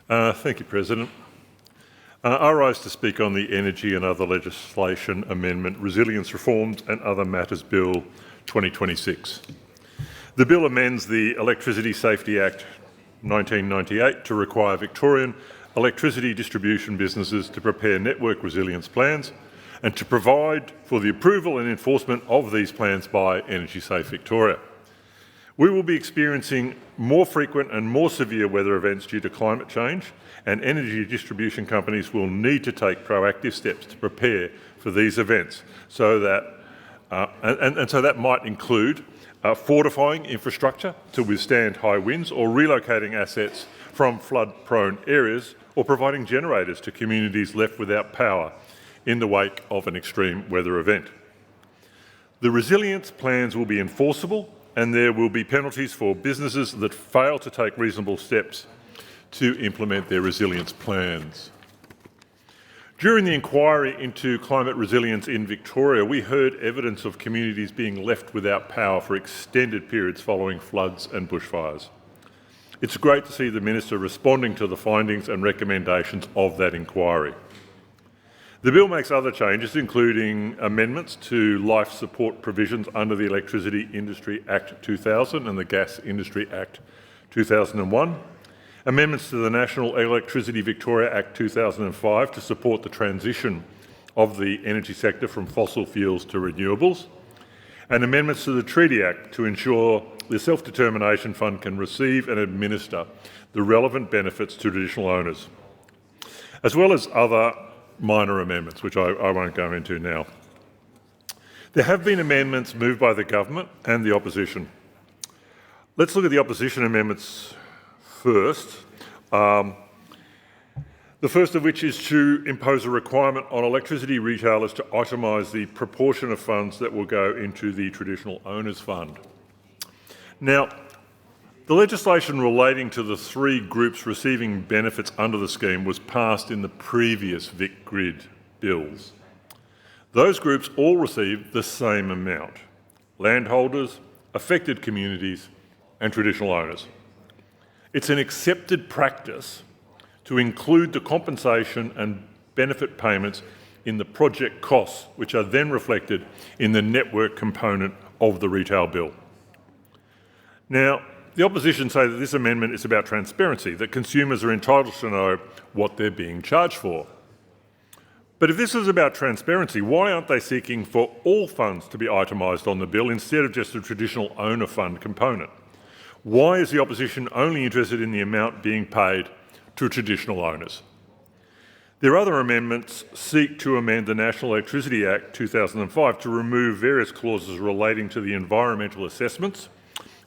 Thank you, President. I rise to speak on the Energy and Other Legislation Amendment, Resilience Reforms and Other Matters Bill 2026. The bill amends the Electricity Safety Act 1998 to require Victorian electricity distribution businesses to prepare network resilience plans and to provide for the approval and enforcement of these plans by Energy Safe Victoria. We will be experiencing more frequent and more severe weather events due to climate change, and energy distribution companies will need to take proactive steps to prepare for these events. So that might include fortifying infrastructure to withstand high winds, or relocating assets from flood-prone areas, or providing generators to communities left without power in the wake of an extreme weather event. The resilience plans will be enforceable, and there will be penalties for businesses that fail to take reasonable steps to implement their resilience plans. During the inquiry into climate resilience in Victoria, we heard evidence of communities being left without power for extended periods following floods and bushfires. It's great to see the Minister responding to the findings and recommendations of that inquiry. The bill makes other changes, including amendments to life support provisions under the Electricity Industry Act 2000 and the Gas Industry Act 2001, amendments to the National Electricity Victoria Act 2005 to support the transition of the energy sector from fossil fuels to renewables, and amendments to the Treaty Act to ensure the Self-Determination Fund can receive and administer the relevant benefits to traditional owners, as well as other minor amendments, which I won't go into now. There have been amendments moved by the government and the opposition. Let's look at the opposition amendments first. The first of which is to impose a requirement on electricity retailers to itemise the proportion of funds that will go into the Traditional Owners Fund. Now, the legislation relating to the three groups receiving benefits under the scheme was passed in the previous VicGrid bills. Those groups all received the same amount: landholders, affected communities and traditional owners. It's an accepted practice to include the compensation and benefit payments in the project costs, which are then reflected in the network component of the retail bill. Now, the opposition say that this amendment is about transparency, that consumers are entitled to know what they're being charged for. But if this is about transparency, why aren't they seeking for all funds to be itemised on the bill instead of just a traditional owner fund component? Why is the opposition only interested in the amount being paid to traditional owners? Their other amendments seek to amend the National Electricity Act 2005 to remove various clauses relating to the environmental assessments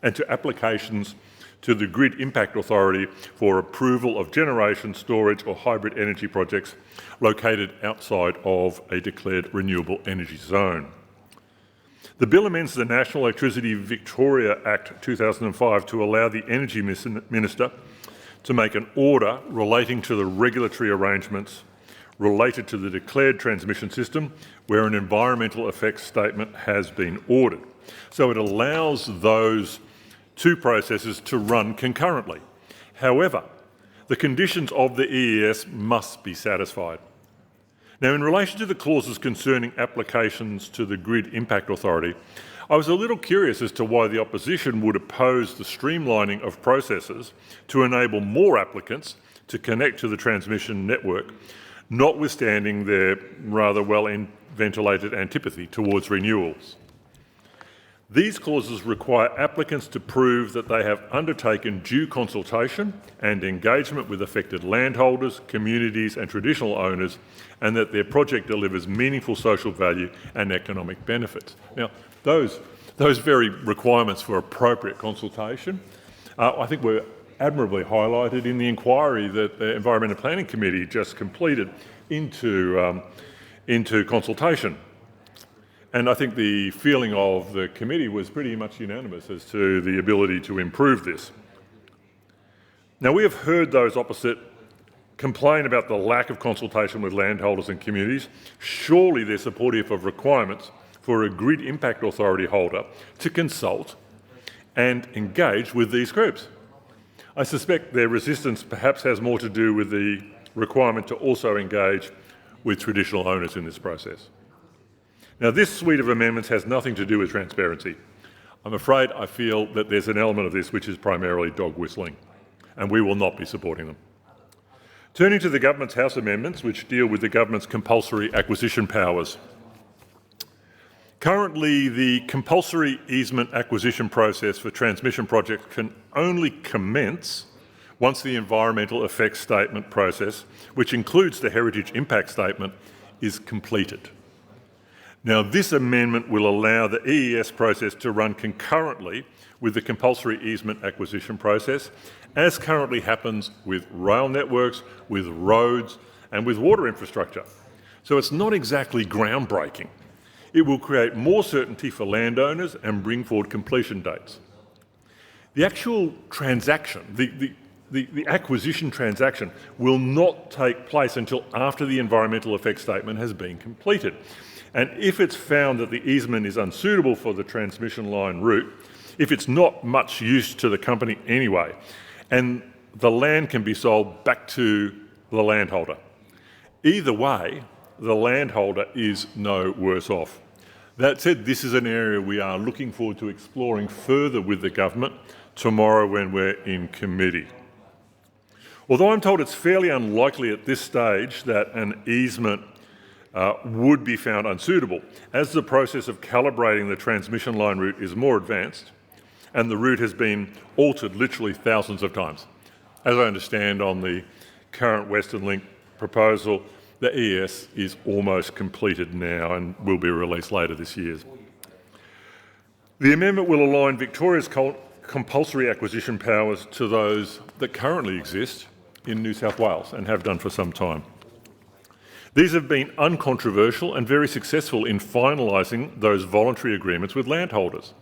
and to applications to the Grid Impact Authority for approval of generation, storage or hybrid energy projects located outside of a declared renewable energy zone. The bill amends the National Electricity Victoria Act 2005 to allow the Energy Minister to make an order relating to the regulatory arrangements related to the declared transmission system where an environmental effects statement has been ordered. So it allows those two processes to run concurrently. However, the conditions of the EES must be satisfied. Now, in relation to the clauses concerning applications to the Grid Impact Authority, I was a little curious as to why the opposition would oppose the streamlining of processes to enable more applicants to connect to the transmission network, notwithstanding their rather well-ventilated antipathy towards renewals. These clauses require applicants to prove that they have undertaken due consultation and engagement with affected landholders, communities and traditional owners, and that their project delivers meaningful social value and economic benefits. Now, those very requirements for appropriate consultation, I think were admirably highlighted in the inquiry that the Environment and Planning Committee just completed into consultation. And I think the feeling of the committee was pretty much unanimous as to the ability to improve this. Now, we have heard those opposite complain about the lack of consultation with landholders and communities. Surely they're supportive of requirements for a Grid Impact Authority holder to consult and engage with these groups. I suspect their resistance perhaps has more to do with the requirement to also engage with traditional owners in this process. Now, this suite of amendments has nothing to do with transparency. I'm afraid I feel that there's an element of this which is primarily dog whistling, and we will not be supporting them. Turning to the government's House amendments, which deal with the government's compulsory acquisition powers. Currently, the compulsory easement acquisition process for transmission projects can only commence once the environmental effects statement process, which includes the heritage impact statement, is completed. Now, this amendment will allow the EES process to run concurrently with the compulsory easement acquisition process, as currently happens with rail networks, with roads and with water infrastructure. So it's not exactly groundbreaking. It will create more certainty for landowners and bring forward completion dates. The actual transaction, the acquisition transaction, will not take place until after the environmental effects statement has been completed. And if it's found that the easement is unsuitable for the transmission line route, if it's not much use to the company anyway, and the land can be sold back to the landholder. Either way, the landholder is no worse off. That said, this is an area we are looking forward to exploring further with the government tomorrow when we're in committee. Although I'm told it's fairly unlikely at this stage that an easement would be found unsuitable, as the process of calibrating the transmission line route is more advanced and the route has been altered literally thousands of times. As I understand on the current Western Link proposal, the ES is almost completed now and will be released later this year. The amendment will align Victoria's compulsory acquisition powers to those that currently exist in New South Wales and have done for some time. These have been uncontroversial and very successful in finalising those voluntary agreements with landholders.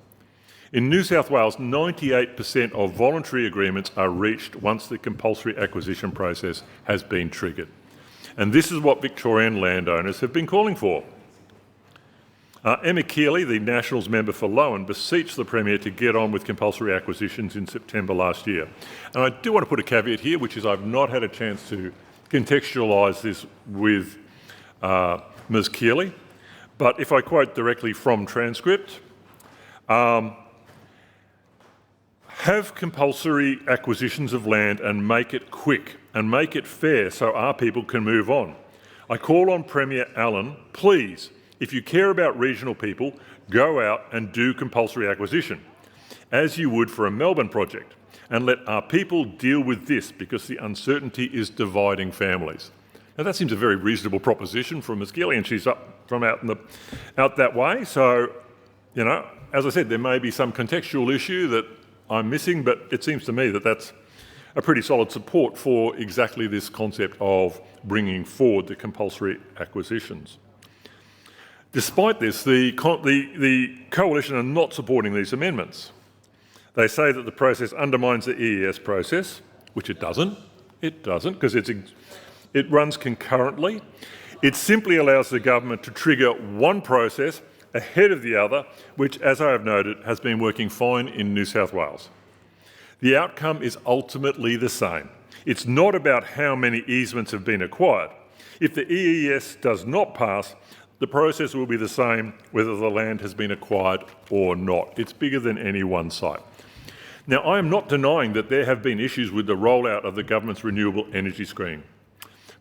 In New South Wales, 98% of voluntary agreements are reached once the compulsory acquisition process has been triggered. And this is what Victorian landowners have been calling for. Emma Keeley, the Nationals member for Lowan, beseeched the Premier to get on with compulsory acquisitions in September last year. And I do want to put a caveat here, which is I've not had a chance to contextualise this with Ms Keeley, but if I quote directly from transcript, have compulsory acquisitions of land and make it quick and make it fair so our people can move on. I call on Premier Allen, please, if you care about regional people, go out and do compulsory acquisition, as you would for a Melbourne project, and let our people deal with this because the uncertainty is dividing families. Now that seems a very reasonable proposition from Ms Keeley, and she's up from out that way. So, you know, as I said, there may be some contextual issue that I'm missing, but it seems to me that that's a pretty solid support for exactly this concept of bringing forward the compulsory acquisitions. Despite this, the Coalition are not supporting these amendments. They say that the process undermines the EES process, which it doesn't. It doesn't, because it runs concurrently. It simply allows the government to trigger one process ahead of the other, which, as I have noted, has been working fine in New South Wales. The outcome is ultimately the same. It's not about how many easements have been acquired. If the EES does not pass, the process will be the same whether the land has been acquired or not. It's bigger than any one site. Now, I am not denying that there have been issues with the rollout of the government's renewable energy scheme,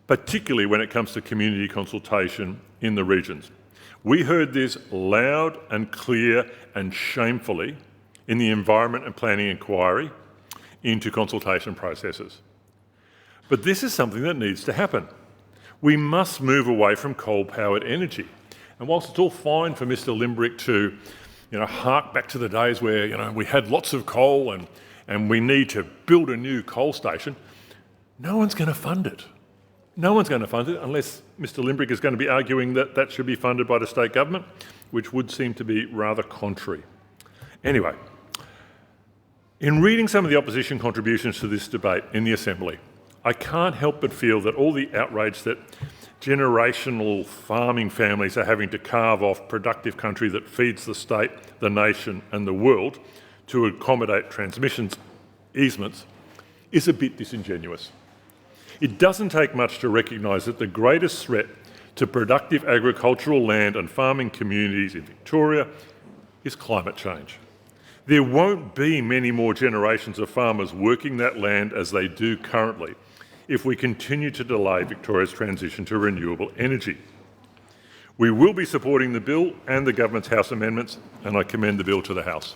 particularly when it comes to community consultation in the regions. We heard this loud and clear and shamefully in the Environment and Planning Inquiry into consultation processes. But this is something that needs to happen. We must move away from coal-powered energy. And whilst it's all fine for Mr Limbrick to, hark back to the days where, we had lots of coal and we need to build a new coal station, no one's going to fund it. No one's going to fund it unless Mr Limbrick is going to be arguing that that should be funded by the state government, which would seem to be rather contrary. Anyway, in reading some of the opposition contributions to this debate in the Assembly, I can't help but feel that all the outrage that generational farming families are having to carve off productive country that feeds the state, the nation and the world to accommodate transmission easements is a bit disingenuous. It doesn't take much to recognise that the greatest threat to productive agricultural land and farming communities in Victoria is climate change. There won't be many more generations of farmers working that land as they do currently if we continue to delay Victoria's transition to renewable energy. We will be supporting the bill and the government's House amendments, and I commend the bill to the House.